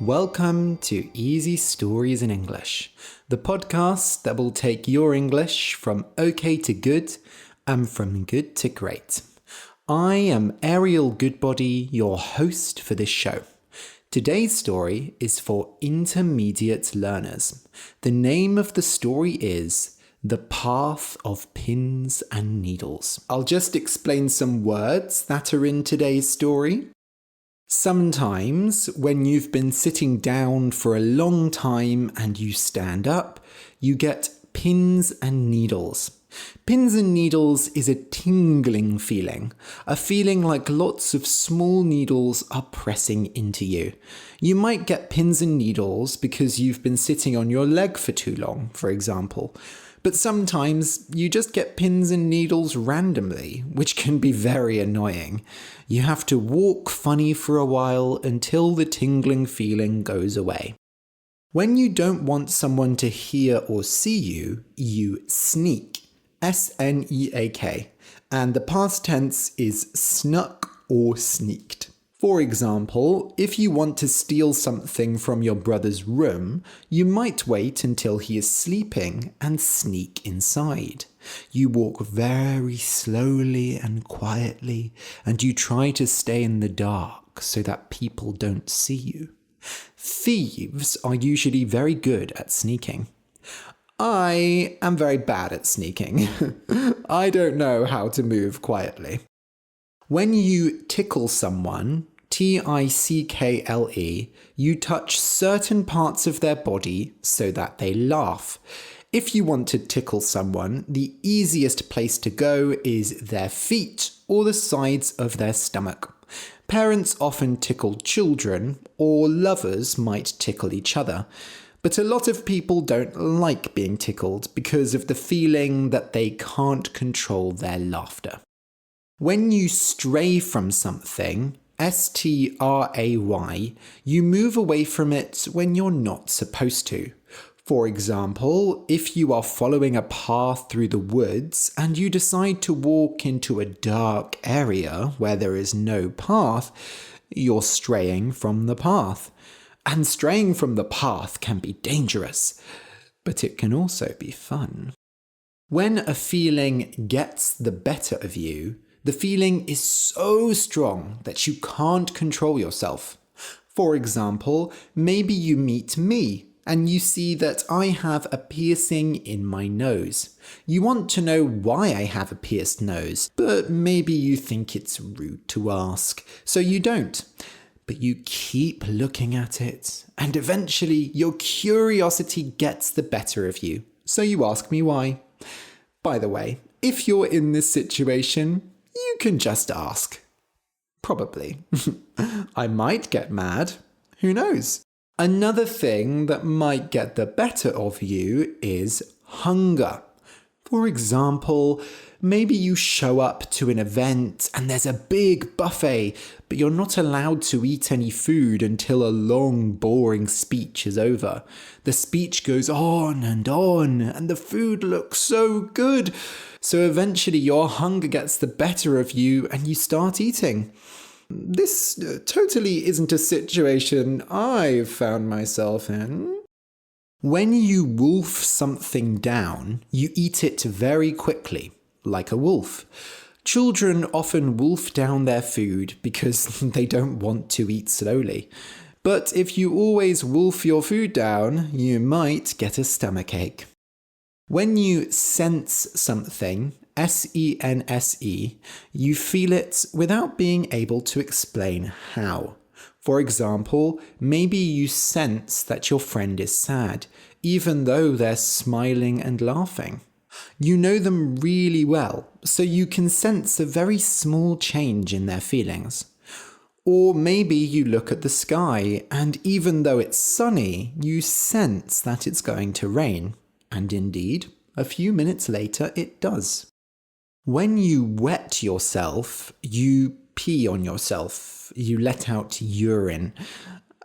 Welcome to Easy Stories in English, the podcast that will take your English from okay to good and from good to great. I am Ariel Goodbody, your host for this show. Today's story is for intermediate learners. The name of the story is The Path of Pins and Needles. I'll just explain some words that are in today's story. Sometimes, when you've been sitting down for a long time and you stand up, you get pins and needles. Pins and needles is a tingling feeling, a feeling like lots of small needles are pressing into you. You might get pins and needles because you've been sitting on your leg for too long, for example. But sometimes you just get pins and needles randomly, which can be very annoying. You have to walk funny for a while until the tingling feeling goes away. When you don't want someone to hear or see you, you sneak. S-N-E-A-K. And the past tense is snuck or sneaked. For example, if you want to steal something from your brother's room, you might wait until he is sleeping and sneak inside. You walk very slowly and quietly, and you try to stay in the dark so that people don't see you. Thieves are usually very good at sneaking. I am very bad at sneaking. I don't know how to move quietly. When you tickle someone, T-I-C-K-L-E, you touch certain parts of their body so that they laugh. If you want to tickle someone, the easiest place to go is their feet or the sides of their stomach. Parents often tickle children, or lovers might tickle each other. But a lot of people don't like being tickled because of the feeling that they can't control their laughter. When you stray from something, S-T-R-A-Y, you move away from it when you're not supposed to. For example, if you are following a path through the woods and you decide to walk into a dark area where there is no path, you're straying from the path. And straying from the path can be dangerous, but it can also be fun. When a feeling gets the better of you, the feeling is so strong that you can't control yourself. For example, maybe you meet me and you see that I have a piercing in my nose. You want to know why I have a pierced nose, but maybe you think it's rude to ask, so you don't. But you keep looking at it, and eventually your curiosity gets the better of you, so you ask me why. By the way, if you're in this situation, you can just ask. Probably. I might get mad. Who knows? Another thing that might get the better of you is hunger. For example, maybe you show up to an event and there's a big buffet, but you're not allowed to eat any food until a long, boring speech is over. The speech goes on, and the food looks so good. So eventually your hunger gets the better of you and you start eating. This totally isn't a situation I've found myself in. When you wolf something down, you eat it very quickly, like a wolf. Children often wolf down their food because they don't want to eat slowly. But if you always wolf your food down, you might get a stomachache. When you sense something, S-E-N-S-E, you feel it without being able to explain how. For example, maybe you sense that your friend is sad, even though they're smiling and laughing. You know them really well, so you can sense a very small change in their feelings. Or maybe you look at the sky, and even though it's sunny, you sense that it's going to rain. And indeed, a few minutes later it does. When you wet yourself, you pee on yourself. You let out urine.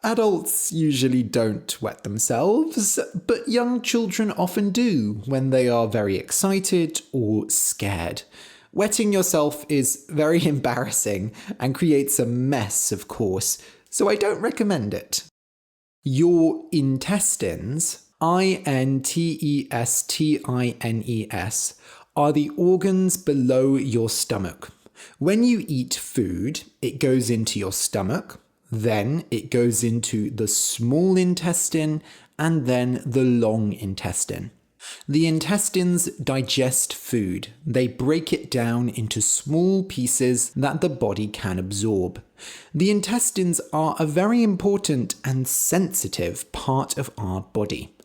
Adults usually don't wet themselves, but young children often do when they are very excited or scared. Wetting yourself is very embarrassing and creates a mess, of course, so I don't recommend it. Your intestines, intestines, are the organs below your stomach. When you eat food, it goes into your stomach, then it goes into the small intestine, and then the long intestine. The intestines digest food. They break it down into small pieces that the body can absorb. The intestines are a very important and sensitive part of our body.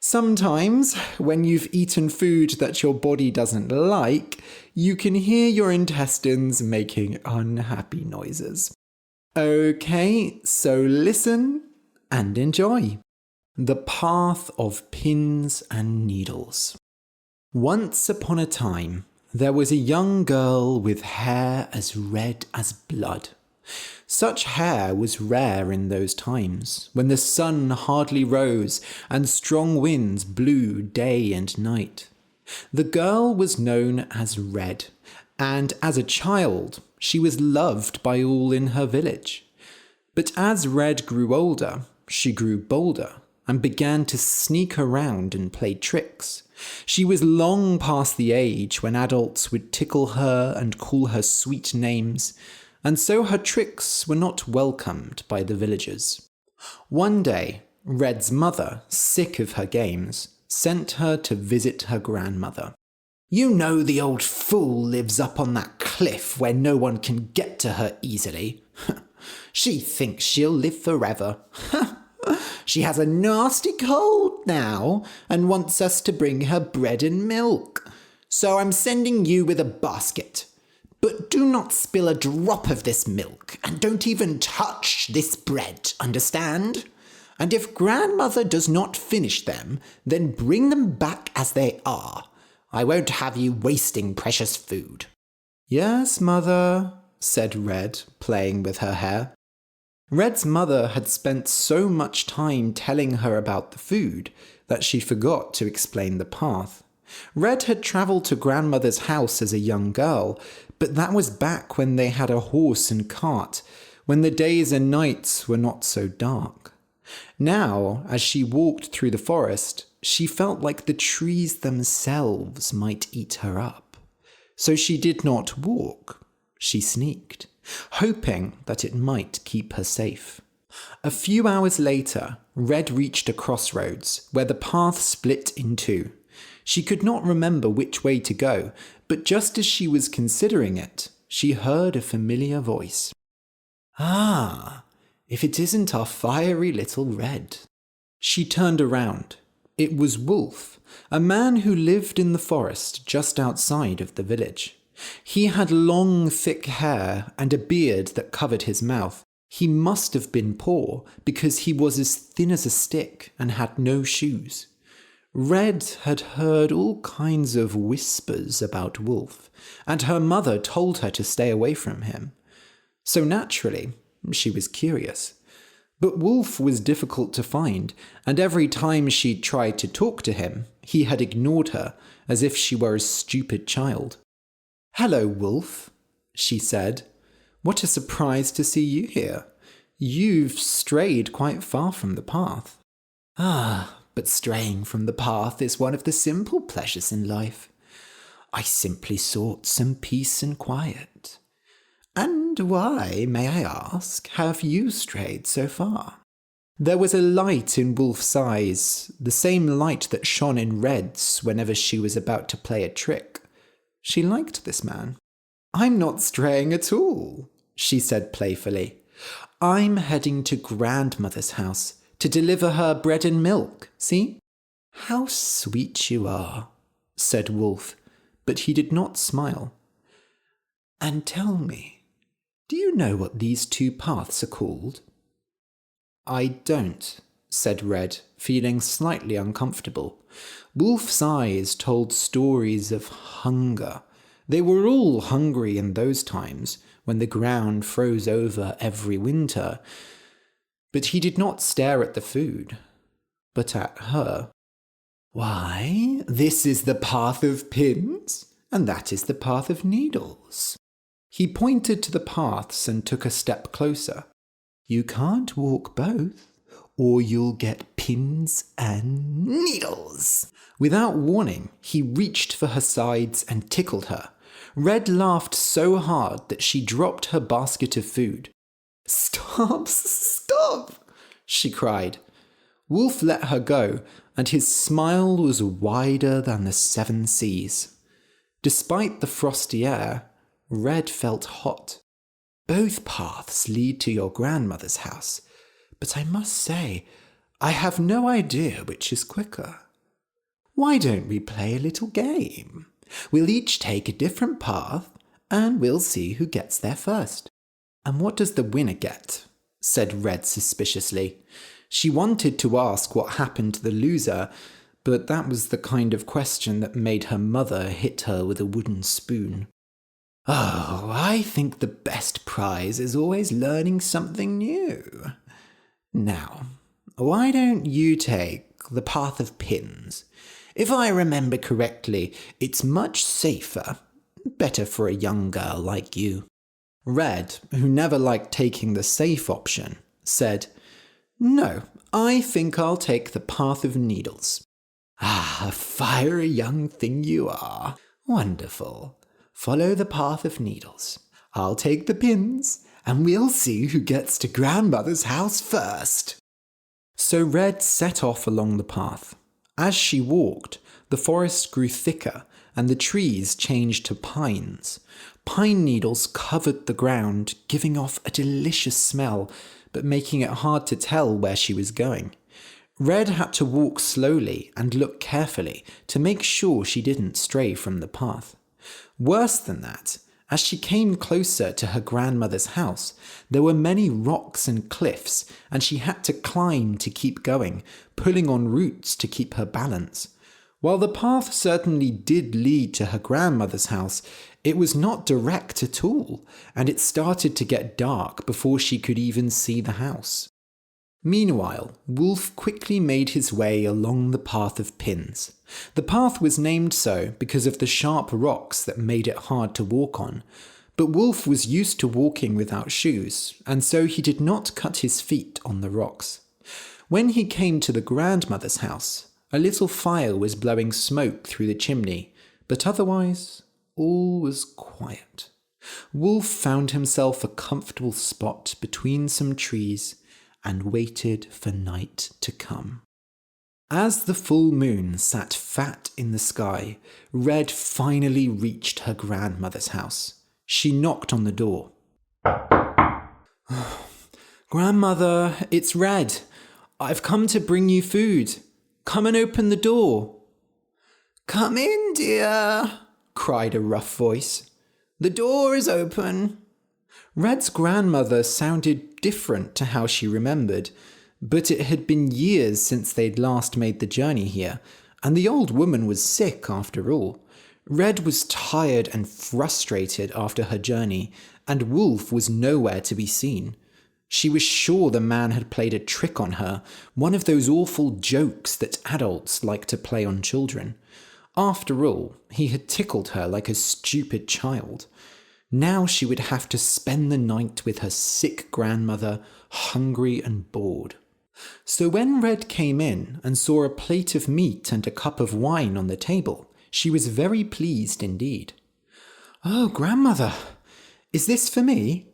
Sometimes, when you've eaten food that your body doesn't like, you can hear your intestines making unhappy noises. Okay, so listen and enjoy. The Path of Pins and Needles. Once upon a time, there was a young girl with hair as red as blood. Such hair was rare in those times, when the sun hardly rose and strong winds blew day and night. The girl was known as Red, and as a child, she was loved by all in her village. But as Red grew older, she grew bolder and began to sneak around and play tricks. She was long past the age when adults would tickle her and call her sweet names, and so her tricks were not welcomed by the villagers. One day, Red's mother, sick of her games, sent her to visit her grandmother. "You know the old fool lives up on that cliff where no one can get to her easily. She thinks she'll live forever. She has a nasty cold now and wants us to bring her bread and milk. So I'm sending you with a basket. But do not spill a drop of this milk and don't even touch this bread, understand? And if grandmother does not finish them, then bring them back as they are. I won't have you wasting precious food." "Yes, mother," said Red, playing with her hair. Red's mother had spent so much time telling her about the food that she forgot to explain the path. Red had travelled to grandmother's house as a young girl, but that was back when they had a horse and cart, when the days and nights were not so dark. Now, as she walked through the forest, she felt like the trees themselves might eat her up. So she did not walk. She sneaked, hoping that it might keep her safe. A few hours later, Red reached a crossroads where the path split in two. She could not remember which way to go, but just as she was considering it, she heard a familiar voice. "Ah, if it isn't our fiery little Red." She turned around. It was Wolf, a man who lived in the forest just outside of the village. He had long, thick hair and a beard that covered his mouth. He must have been poor because he was as thin as a stick and had no shoes. Red had heard all kinds of whispers about Wolf, and her mother told her to stay away from him. So naturally, she was curious. But Wolf was difficult to find, and every time she'd tried to talk to him, he had ignored her as if she were a stupid child. "Hello, Wolf," she said. "What a surprise to see you here. You've strayed quite far from the path." "Ah, but straying from the path is one of the simple pleasures in life. I simply sought some peace and quiet. And why, may I ask, have you strayed so far?" There was a light in Wolf's eyes, the same light that shone in Red's whenever she was about to play a trick. She liked this man. "I'm not straying at all," she said playfully. "I'm heading to grandmother's house to deliver her bread and milk, see?" "How sweet you are," said Wolf, but he did not smile. "And tell me, do you know what these two paths are called?" "I don't," said Red, feeling slightly uncomfortable. Wolf's eyes told stories of hunger. They were all hungry in those times, when the ground froze over every winter. But he did not stare at the food, but at her. "Why, this is the path of pins, and that is the path of needles." He pointed to the paths and took a step closer. "You can't walk both, or you'll get pins and needles." Without warning, he reached for her sides and tickled her. Red laughed so hard that she dropped her basket of food. "Stop, stop," she cried. Wolf let her go, and his smile was wider than the 7 seas. Despite the frosty air, Red felt hot. "Both paths lead to your grandmother's house, but I must say, I have no idea which is quicker. Why don't we play a little game? We'll each take a different path, and we'll see who gets there first." "And what does the winner get?" said Red suspiciously. She wanted to ask what happened to the loser, but that was the kind of question that made her mother hit her with a wooden spoon. "Oh, I think the best prize is always learning something new. Now, why don't you take the path of pins? If I remember correctly, it's much safer, better for a young girl like you." Red, who never liked taking the safe option, said, "No, I think I'll take the path of needles." "Ah, a fiery young thing you are. Wonderful. Follow the path of needles. I'll take the pins, and we'll see who gets to grandmother's house first." So Red set off along the path. As she walked, the forest grew thicker, and the trees changed to pines. Pine needles covered the ground, giving off a delicious smell, but making it hard to tell where she was going. Red had to walk slowly and look carefully to make sure she didn't stray from the path. Worse than that, as she came closer to her grandmother's house, there were many rocks and cliffs, and she had to climb to keep going, pulling on roots to keep her balance. While the path certainly did lead to her grandmother's house, it was not direct at all, and it started to get dark before she could even see the house. Meanwhile, Wolf quickly made his way along the path of pins. The path was named so because of the sharp rocks that made it hard to walk on, but Wolf was used to walking without shoes, and so he did not cut his feet on the rocks. When he came to the grandmother's house, a little fire was blowing smoke through the chimney, but otherwise all was quiet. Wolf found himself a comfortable spot between some trees and waited for night to come. As the full moon sat fat in the sky, Red finally reached her grandmother's house. She knocked on the door. "Grandmother, it's Red. I've come to bring you food. Come and open the door." "Come in, dear," cried a rough voice. "The door is open." Red's grandmother sounded different to how she remembered, but it had been years since they'd last made the journey here, and the old woman was sick after all. Red was tired and frustrated after her journey, and Wolf was nowhere to be seen. She was sure the man had played a trick on her, one of those awful jokes that adults like to play on children. After all, he had tickled her like a stupid child. Now she would have to spend the night with her sick grandmother, hungry and bored. So when Red came in and saw a plate of meat and a cup of wine on the table, she was very pleased indeed. "Oh, grandmother, is this for me?"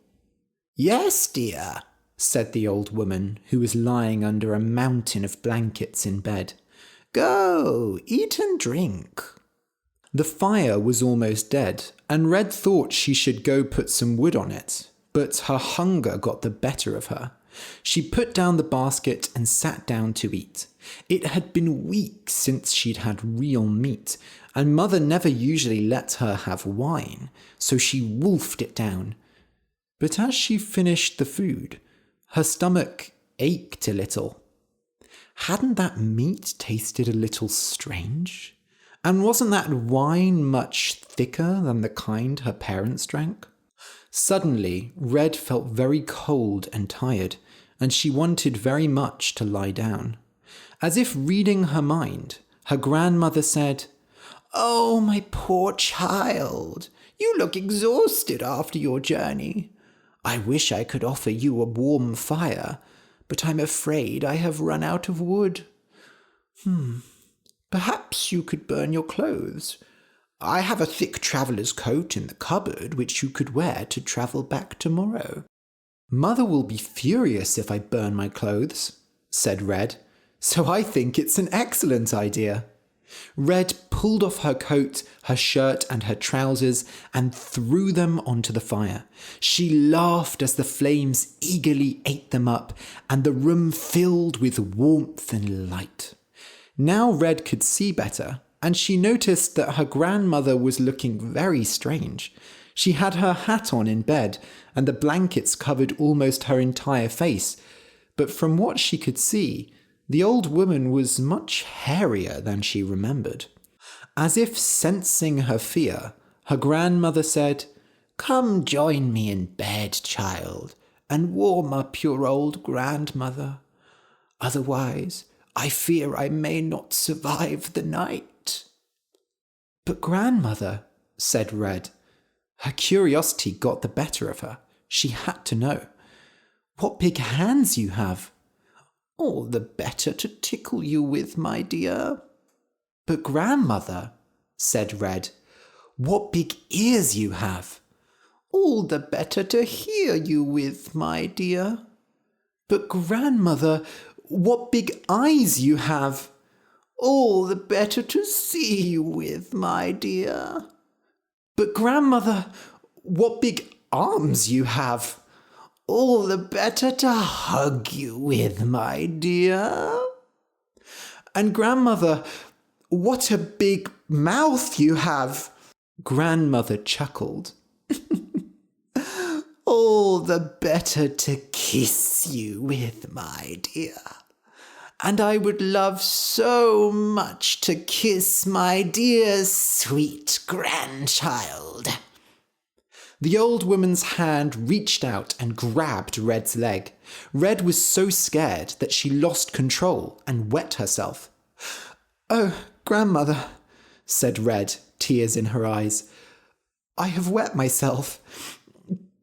"Yes, dear," said the old woman, who was lying under a mountain of blankets in bed. "Go, eat and drink." The fire was almost dead, and Red thought she should go put some wood on it, but her hunger got the better of her. She put down the basket and sat down to eat. It had been weeks since she'd had real meat, and Mother never usually let her have wine, so she wolfed it down. But as she finished the food, her stomach ached a little. Hadn't that meat tasted a little strange? And wasn't that wine much thicker than the kind her parents drank? Suddenly, Red felt very cold and tired, and she wanted very much to lie down. As if reading her mind, her grandmother said, "Oh, my poor child, you look exhausted after your journey. I wish I could offer you a warm fire, but I'm afraid I have run out of wood." "Perhaps you could burn your clothes. I have a thick traveller's coat in the cupboard which you could wear to travel back tomorrow." "Mother will be furious if I burn my clothes," said Red, "so I think it's an excellent idea." Red pulled off her coat, her shirt and her trousers and threw them onto the fire. She laughed as the flames eagerly ate them up, and the room filled with warmth and light. Now Red could see better, and she noticed that her grandmother was looking very strange. She had her hat on in bed, and the blankets covered almost her entire face, but from what she could see, the old woman was much hairier than she remembered. As if sensing her fear, her grandmother said, "Come join me in bed, child, and warm up your old grandmother. Otherwise, I fear I may not survive the night." "But grandmother," said Red. Her curiosity got the better of her. She had to know. "What big hands you have." "All the better to tickle you with, my dear." "But grandmother," said Red, "what big ears you have." "All the better to hear you with, my dear." "But grandmother, what big eyes you have." "All the better to see you with, my dear." "But grandmother, what big arms you have." "All the better to hug you with, my dear." "And grandmother, what a big mouth you have." Grandmother chuckled. "All the better to kiss you with, my dear. And I would love so much to kiss my dear sweet grandchild." The old woman's hand reached out and grabbed Red's leg. Red was so scared that she lost control and wet herself. "Oh, grandmother," said Red, tears in her eyes. "I have wet myself.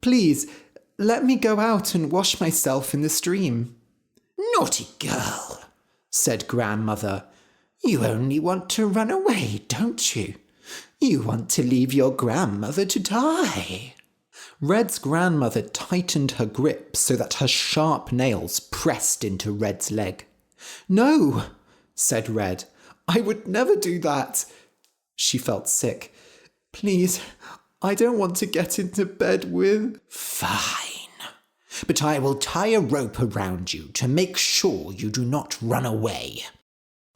Please, let me go out and wash myself in the stream." "Naughty girl," said grandmother. "You only want to run away, don't you? You want to leave your grandmother to die." Red's grandmother tightened her grip so that her sharp nails pressed into Red's leg. "No," said Red, "I would never do that." She felt sick. "Please, I don't want to get into bed with—" "Fine, but I will tie a rope around you to make sure you do not run away."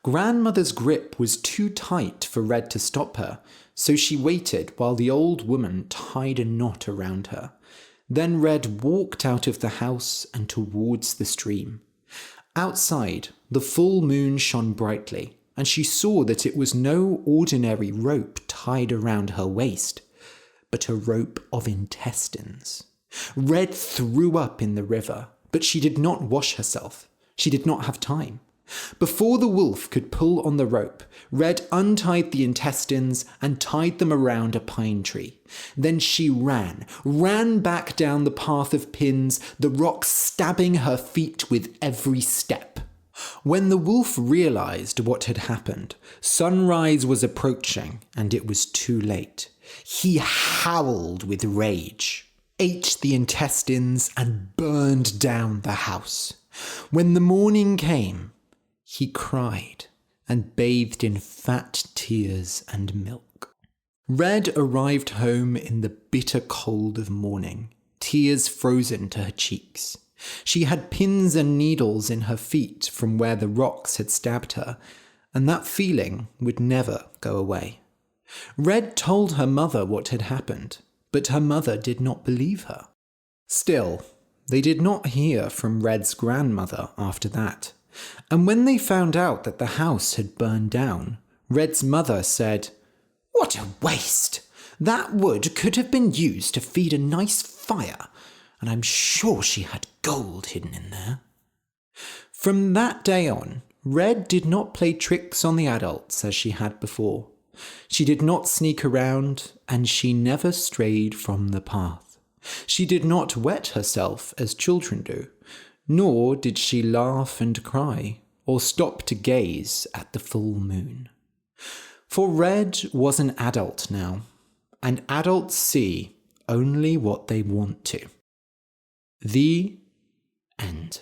Grandmother's grip was too tight for Red to stop her, so she waited while the old woman tied a knot around her. Then Red walked out of the house and towards the stream. Outside, the full moon shone brightly, and she saw that it was no ordinary rope tied around her waist, but a rope of intestines. Red threw up in the river, but she did not wash herself. She did not have time. Before the wolf could pull on the rope, Red untied the intestines and tied them around a pine tree. Then she ran back down the path of pins, the rocks stabbing her feet with every step. When the wolf realized what had happened, sunrise was approaching and it was too late. He howled with rage, ate the intestines and burned down the house. When the morning came, he cried and bathed in fat tears and milk. Red arrived home in the bitter cold of morning, tears frozen to her cheeks. She had pins and needles in her feet from where the rocks had stabbed her, and that feeling would never go away. Red told her mother what had happened, but her mother did not believe her. Still, they did not hear from Red's grandmother after that. And when they found out that the house had burned down, Red's mother said, "What a waste! That wood could have been used to feed a nice fire, and I'm sure she had gold hidden in there." From that day on, Red did not play tricks on the adults as she had before. She did not sneak around, and she never strayed from the path. She did not wet herself as children do. Nor did she laugh and cry, or stop to gaze at the full moon. For Red was an adult now, and adults see only what they want to. The end.